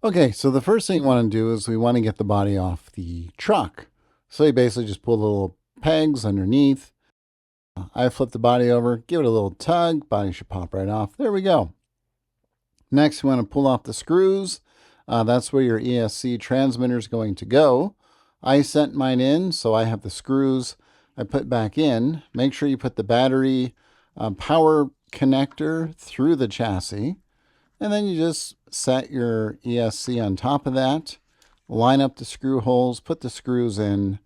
Okay, so the first thing you want to do is we want to get the body off the truck. So you basically just pull the little pegs underneath. I flip the body over, give it a little tug, body should pop right off. There we go. Next, we want to pull off the screws. That's where your ESC transmitter is going to go. I sent mine in, so I have the screws I put back in. Make sure you put the battery power connector through the chassis. And then you just set your ESC on top of that, line up the screw holes, put the screws in,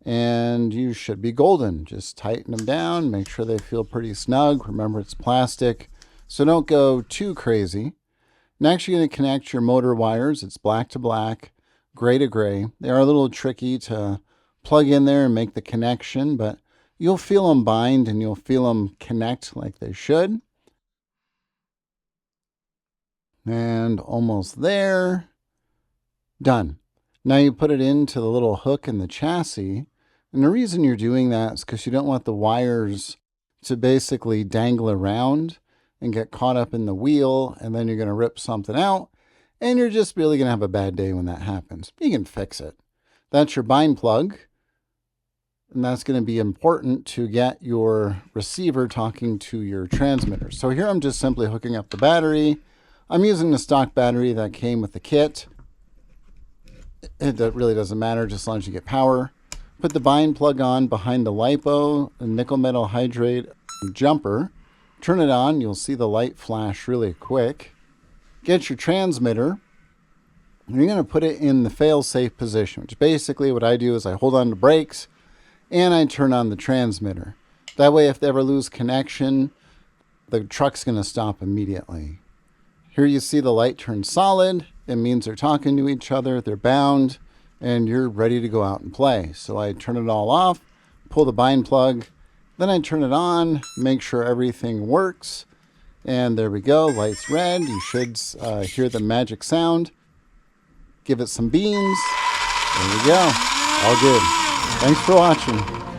and you should be golden. Just tighten them down, make sure they feel pretty snug. Remember, it's plastic, so don't go too crazy. Next, you're going to connect your motor wires. It's black to black, gray to gray. They are a little tricky to plug in there and make the connection, but you'll feel them bind and you'll feel them connect like they should. And almost there. Done. Now you put it into the little hook in the chassis. And the reason you're doing that is because you don't want the wires to basically dangle around and get caught up in the wheel. And then you're going to rip something out. And you're just really going to have a bad day when that happens. You can fix it. That's your bind plug. And that's going to be important to get your receiver talking to your transmitter. So here I'm just simply hooking up the battery. I'm using the stock battery that came with the kit. It really doesn't matter, just as long as you get power. Put the bind plug on behind the LiPo, the nickel metal hydrate jumper. Turn it on, you'll see the light flash really quick. Get your transmitter. And you're going to put it in the fail-safe position, which basically what I do is I hold on to brakes and I turn on the transmitter. That way, if they ever lose connection, the truck's going to stop immediately. Here you see the light turn solid. It means they're talking to each other, they're bound, and you're ready to go out and play. So I turn it all off, pull the bind plug, then I turn it on, make sure everything works. And there we go, light's red. You should hear the magic sound. Give it some beans. There we go. All good. Thanks for watching.